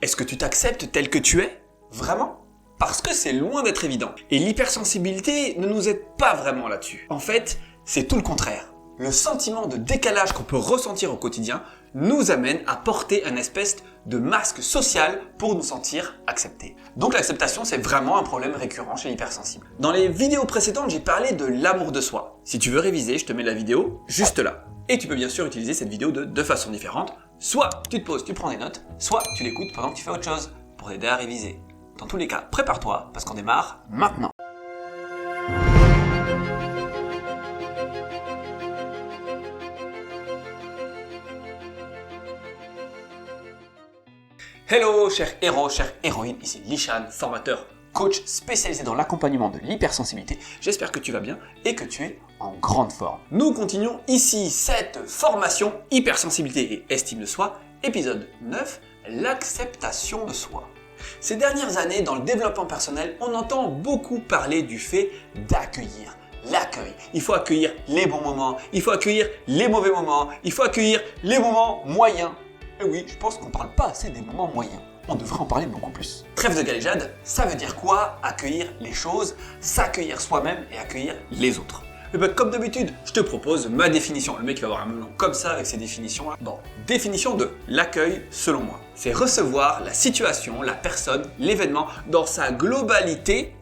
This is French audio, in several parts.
Est-ce que tu t'acceptes tel que tu es? Vraiment? Parce que c'est loin d'être évident. Et l'hypersensibilité ne nous aide pas vraiment là-dessus. En fait, c'est tout le contraire. Le sentiment de décalage qu'on peut ressentir au quotidien nous amène à porter un espèce de masque social pour nous sentir acceptés. Donc l'acceptation, c'est vraiment un problème récurrent chez l'hypersensible. Dans les vidéos précédentes, j'ai parlé de l'amour de soi. Si tu veux réviser, je te mets la vidéo juste là. Et tu peux bien sûr utiliser cette vidéo de deux façons différentes. Soit tu te poses, tu prends des notes, soit tu l'écoutes pendant que tu fais autre chose pour t'aider à réviser. Dans tous les cas, prépare-toi parce qu'on démarre maintenant. Hello, chers héros, chères héroïnes, ici Lishan, formateur, coach spécialisé dans l'accompagnement de l'hypersensibilité. J'espère que tu vas bien et que tu es en grande forme. Nous continuons ici cette formation hypersensibilité et estime de soi, épisode 9, l'acceptation de soi. Ces dernières années, dans le développement personnel, on entend beaucoup parler du fait d'accueillir. L'accueil. Il faut accueillir les bons moments, il faut accueillir les mauvais moments, il faut accueillir les moments moyens. Et oui, je pense qu'on ne parle pas assez des moments moyens. On devrait en parler beaucoup plus. Trêve de galéjade, ça veut dire quoi? Accueillir les choses, s'accueillir soi-même et accueillir les autres. Et ben, comme d'habitude, je te propose ma définition. Le mec va avoir un melon comme ça avec ses définitions là. Bon, définition de l'accueil selon moi. C'est recevoir la situation, la personne, l'événement dans sa globalité,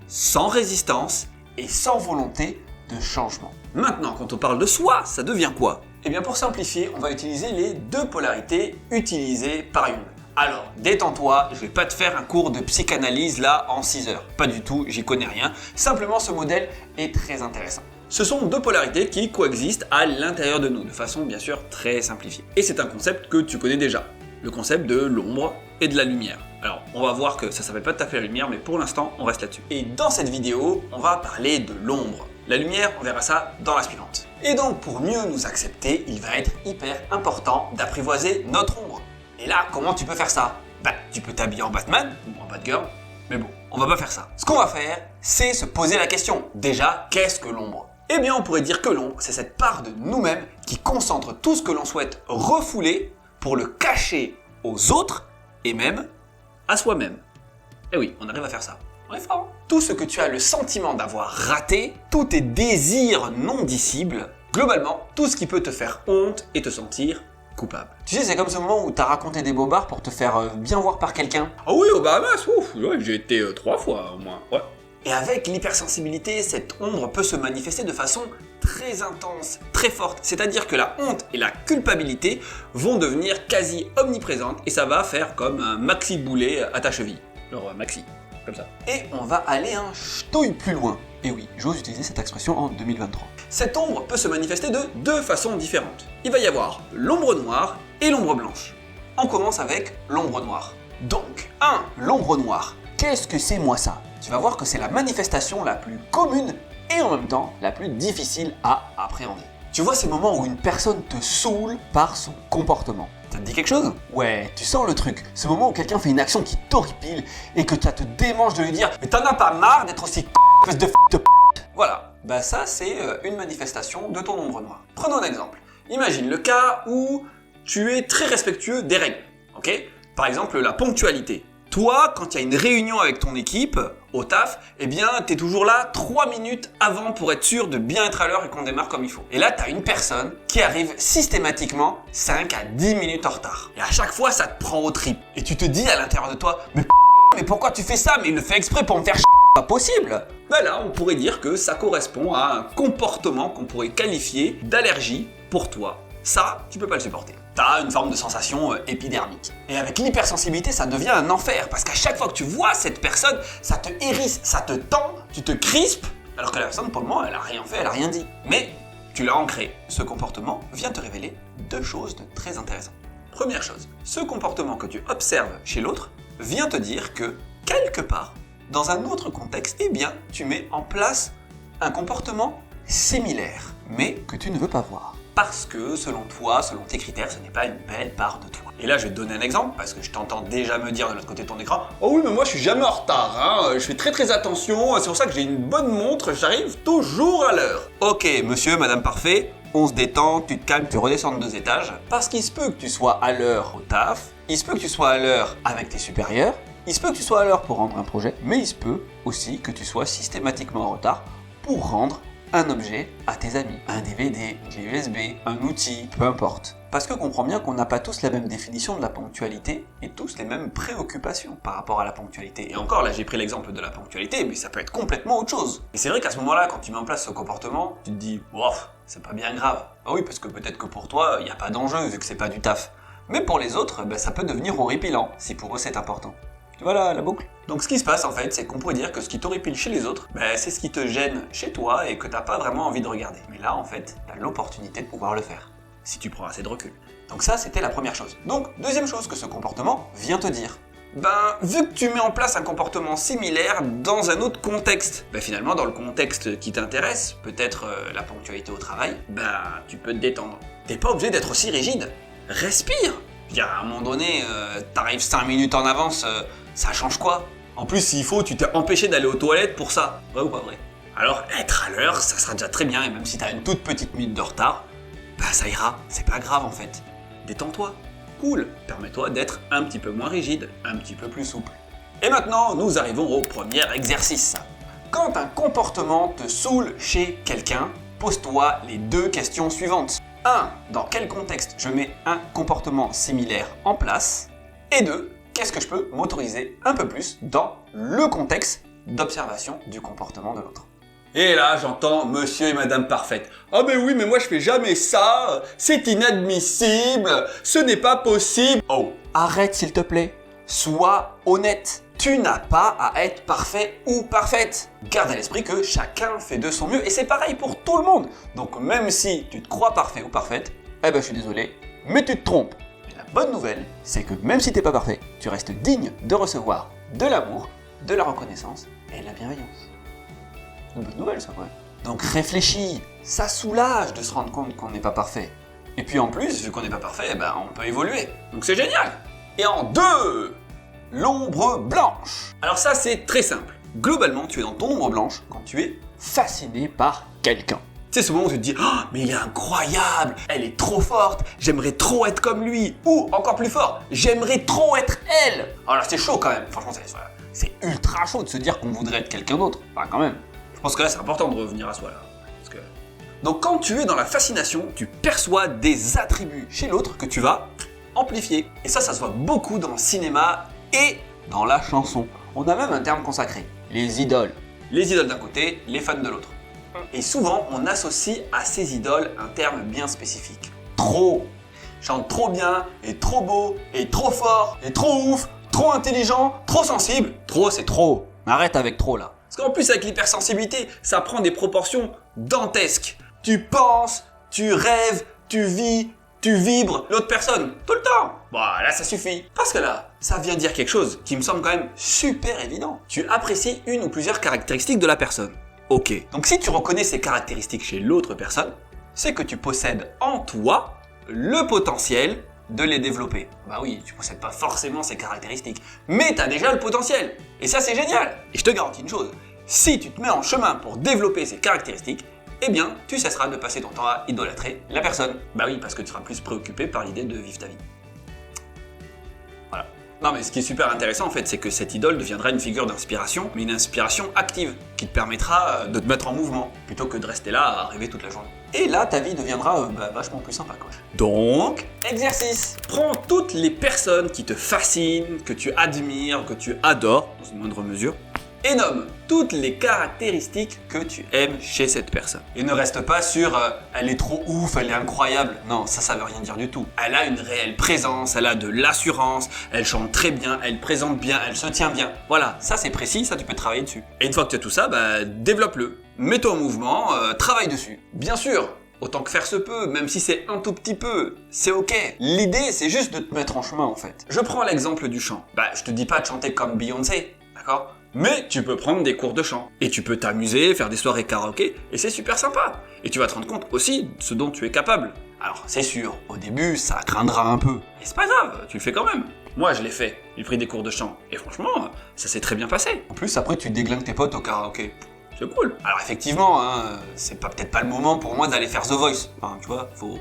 sans résistance et sans volonté de changement. Maintenant, quand on parle de soi, ça devient quoi? Eh bien, pour simplifier, on va utiliser les deux polarités utilisées par Jung. Alors, détends-toi, je vais pas te faire un cours de psychanalyse là en 6 heures. Pas du tout, j'y connais rien. Simplement, ce modèle est très intéressant. Ce sont deux polarités qui coexistent à l'intérieur de nous, de façon bien sûr très simplifiée. Et c'est un concept que tu connais déjà, le concept de l'ombre et de la lumière. Alors, on va voir que ça s'appelle pas tout à fait la lumière, mais pour l'instant, on reste là-dessus. Et dans cette vidéo, on va parler de l'ombre. La lumière, on verra ça dans la suivante. Et donc, pour mieux nous accepter, il va être hyper important d'apprivoiser notre ombre. Et là, comment tu peux faire ça? Bah, tu peux t'habiller en Batman ou en Batgirl, mais bon, on va pas faire ça. Ce qu'on va faire, c'est se poser la question. Déjà, qu'est-ce que l'ombre? Eh bien, on pourrait dire que l'ombre, c'est cette part de nous-mêmes qui concentre tout ce que l'on souhaite refouler pour le cacher aux autres et même à soi-même. Eh oui, on arrive à faire ça. On est fort. Tout ce que tu as le sentiment d'avoir raté, tous tes désirs non dissibles, globalement, tout ce qui peut te faire honte et te sentir coupable. Tu sais, c'est comme ce moment où t'as raconté des bobards pour te faire bien voir par quelqu'un. Ah oui, au Bahamas, ouf, ouais, j'ai été 3 fois au moins, ouais. Et avec l'hypersensibilité, cette ombre peut se manifester de façon très intense, très forte. C'est-à-dire que la honte et la culpabilité vont devenir quasi omniprésentes et ça va faire comme un maxi boulet à ta cheville. Genre maxi, comme ça. Et on va aller un ch'touille plus loin. Et oui, j'ose utiliser cette expression en 2023. Cette ombre peut se manifester de deux façons différentes. Il va y avoir l'ombre noire et l'ombre blanche. On commence avec l'ombre noire. Donc, l'ombre noire. Qu'est-ce que c'est moi ça? Tu vas voir que c'est la manifestation la plus commune et en même temps la plus difficile à appréhender. Tu vois ces moments où une personne te saoule par son comportement. Ça te dit quelque chose? Ouais, tu sens le truc. Ce moment où quelqu'un fait une action qui t'horripile et que ça te démange de lui dire « Mais t'en as pas marre d'être aussi espèce de de p***. Voilà, bah ça c'est une manifestation de ton ombre noire. Prenons un exemple. Imagine le cas où tu es très respectueux des règles, ok? Par exemple la ponctualité. Toi, quand il y a une réunion avec ton équipe, au taf, eh bien, t'es toujours là 3 minutes avant pour être sûr de bien être à l'heure et qu'on démarre comme il faut. Et là, t'as une personne qui arrive systématiquement 5 à 10 minutes en retard. Et à chaque fois, ça te prend au trip. Et tu te dis à l'intérieur de toi, mais pourquoi tu fais ça? Mais il le fait exprès pour me faire pas possible. Ben là, on pourrait dire que ça correspond à un comportement qu'on pourrait qualifier d'allergie pour toi. Ça, tu peux pas le supporter. T'as une forme de sensation épidermique. Et avec l'hypersensibilité, ça devient un enfer, parce qu'à chaque fois que tu vois cette personne, ça te hérisse, ça te tend, tu te crispes, alors que la personne, pour le moment, elle a rien fait, elle a rien dit. Mais tu l'as ancré. Ce comportement vient te révéler deux choses de très intéressantes. Première chose, ce comportement que tu observes chez l'autre vient te dire que, quelque part, dans un autre contexte, eh bien, tu mets en place un comportement similaire, mais que tu ne veux pas voir. Parce que, selon toi, selon tes critères, ce n'est pas une belle part de toi. Et là, je vais te donner un exemple, parce que je t'entends déjà me dire de l'autre côté de ton écran « Oh oui, mais moi, je suis jamais en retard, hein, je fais très attention, c'est pour ça que j'ai une bonne montre, j'arrive toujours à l'heure. » Ok, monsieur, madame parfait, on se détend, tu te calmes, tu redescends de 2 étages, parce qu'il se peut que tu sois à l'heure au taf, Il se peut que tu sois à l'heure avec tes supérieurs, il se peut que tu sois à l'heure pour rendre un projet, mais il se peut aussi que tu sois systématiquement en retard pour rendre un objet à tes amis. Un DVD, une clé USB, un outil, peu importe. Parce que comprends bien qu'on n'a pas tous la même définition de la ponctualité et tous les mêmes préoccupations par rapport à la ponctualité. Et encore, là j'ai pris l'exemple de la ponctualité, mais ça peut être complètement autre chose. Et c'est vrai qu'à ce moment-là, quand tu mets en place ce comportement, tu te dis « Wow, c'est pas bien grave ». Ah oui, parce que peut-être que pour toi, il n'y a pas d'enjeu vu que c'est pas du taf. Mais pour les autres, ça peut devenir horripilant, si pour eux c'est important. Tu vois la boucle? Donc ce qui se passe en fait, c'est qu'on pourrait dire que ce qui t'horripile chez les autres, c'est ce qui te gêne chez toi et que t'as pas vraiment envie de regarder. Mais là en fait, t'as l'opportunité de pouvoir le faire, si tu prends assez de recul. Donc ça, c'était la première chose. Donc, deuxième chose que ce comportement vient te dire. Vu que tu mets en place un comportement similaire dans un autre contexte, finalement dans le contexte qui t'intéresse, peut-être la ponctualité au travail, tu peux te détendre. T'es pas obligé d'être aussi rigide. Respire. Je veux dire, à un moment donné, t'arrives 5 minutes en avance, ça change quoi? En plus, s'il faut, tu t'es empêché d'aller aux toilettes pour ça. Vrai ou pas vrai? Alors, être à l'heure, ça sera déjà très bien, et même si t'as une toute petite minute de retard, ça ira, c'est pas grave en fait. Détends-toi, cool, permets-toi d'être un petit peu moins rigide, un petit peu plus souple. Et maintenant, nous arrivons au premier exercice. Quand un comportement te saoule chez quelqu'un, pose-toi les 2 questions suivantes. 1. Dans quel contexte je mets un comportement similaire en place? Et 2. Qu'est-ce que je peux m'autoriser un peu plus dans le contexte d'observation du comportement de l'autre? Et là, j'entends monsieur et madame parfaite. Ah mais oui, mais moi je fais jamais ça, c'est inadmissible, ce n'est pas possible. Oh, arrête s'il te plaît, sois honnête. Tu n'as pas à être parfait ou parfaite. Garde à l'esprit que chacun fait de son mieux et c'est pareil pour tout le monde. Donc même si tu te crois parfait ou parfaite, je suis désolé, mais tu te trompes. Et la bonne nouvelle, c'est que même si t'es pas parfait, tu restes digne de recevoir de l'amour, de la reconnaissance et de la bienveillance. C'est une bonne nouvelle ça, ouais. Donc réfléchis, ça soulage de se rendre compte qu'on n'est pas parfait. Et puis en plus, vu qu'on n'est pas parfait, on peut évoluer. Donc c'est génial. Et en 2, l'ombre blanche. Alors ça c'est très simple. Globalement, tu es dans ton ombre blanche quand tu es fasciné par quelqu'un. C'est ce moment où tu te dis « Oh, mais il est incroyable, elle est trop forte, j'aimerais trop être comme lui. » Ou encore plus fort, « J'aimerais trop être elle. » Alors c'est chaud quand même, franchement c'est ultra chaud de se dire qu'on voudrait être quelqu'un d'autre. Enfin quand même. Je pense que là c'est important de revenir à soi là. Donc quand tu es dans la fascination, tu perçois des attributs chez l'autre que tu vas amplifier. Et ça se voit beaucoup dans le cinéma et dans la chanson. On a même un terme consacré, les idoles. Les idoles d'un côté, les fans de l'autre. Et souvent, on associe à ces idoles un terme bien spécifique. Trop. Chante trop bien, est trop beau, est trop fort, est trop ouf, trop intelligent, trop sensible. Trop, c'est trop. Arrête avec trop là. Parce qu'en plus, avec l'hypersensibilité, ça prend des proportions dantesques. Tu penses, tu rêves, tu vis, tu vibres l'autre personne, tout le temps. Là ça suffit. Parce que là, ça vient dire quelque chose qui me semble quand même super évident. Tu apprécies une ou plusieurs caractéristiques de la personne. Ok. Donc si tu reconnais ces caractéristiques chez l'autre personne, c'est que tu possèdes en toi le potentiel de les développer. Oui, tu possèdes pas forcément ces caractéristiques, mais tu as déjà le potentiel. Et ça c'est génial. Et je te garantis une chose, si tu te mets en chemin pour développer ces caractéristiques, tu cesseras de passer ton temps à idolâtrer la personne. Oui, parce que tu seras plus préoccupé par l'idée de vivre ta vie. Voilà. Non mais ce qui est super intéressant en fait, c'est que cette idole deviendra une figure d'inspiration, mais une inspiration active, qui te permettra de te mettre en mouvement, plutôt que de rester là à rêver toute la journée. Et là, ta vie deviendra vachement plus sympa quoi. Donc, exercice. Prends toutes les personnes qui te fascinent, que tu admires, que tu adores, dans une moindre mesure, et nomme toutes les caractéristiques que tu aimes chez cette personne. Et ne reste pas sur elle est trop ouf, elle est incroyable. Non, ça veut rien dire du tout. Elle a une réelle présence, elle a de l'assurance, elle chante très bien, elle présente bien, elle se tient bien. Voilà, ça c'est précis, ça tu peux travailler dessus. Et une fois que tu as tout ça, développe-le. Mets-toi en mouvement, travaille dessus. Bien sûr, autant que faire se peut, même si c'est un tout petit peu, c'est ok. L'idée c'est juste de te mettre en chemin en fait. Je prends l'exemple du chant. Je te dis pas de chanter comme Beyoncé, d'accord ? Mais tu peux prendre des cours de chant. Et tu peux t'amuser, faire des soirées karaoké, et c'est super sympa. Et tu vas te rendre compte aussi de ce dont tu es capable. Alors c'est sûr, au début ça craindra un peu. Et c'est pas grave, tu le fais quand même. Moi je l'ai fait, j'ai pris des cours de chant. Et franchement, ça s'est très bien passé. En plus après tu déglingues tes potes au karaoké. C'est cool. Alors effectivement, c'est peut-être pas le moment pour moi d'aller faire The Voice. Enfin, tu vois, faut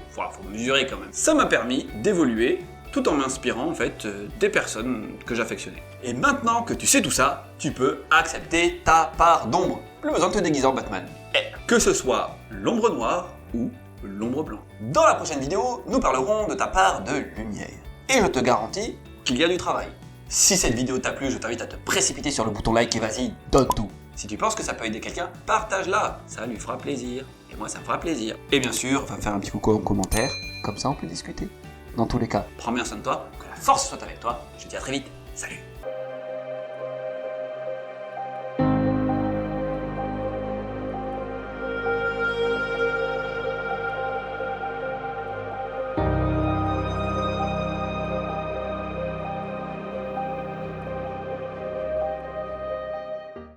mesurer quand même. Ça m'a permis d'évoluer tout en m'inspirant en fait des personnes que j'affectionnais. Et maintenant que tu sais tout ça, tu peux accepter ta part d'ombre. Plus besoin de te déguiser en Batman. Et que ce soit l'ombre noire ou l'ombre blanche. Dans la prochaine vidéo, nous parlerons de ta part de lumière. Et je te garantis qu'il y a du travail. Si cette vidéo t'a plu, je t'invite à te précipiter sur le bouton like et vas-y, donne tout. Si tu penses que ça peut aider quelqu'un, partage-la, ça lui fera plaisir. Et moi, ça me fera plaisir. Et bien sûr, va me faire un petit coucou en commentaire, comme ça on peut discuter. Dans tous les cas, prends bien soin de toi, que la force soit avec toi. Je te dis à très vite, salut.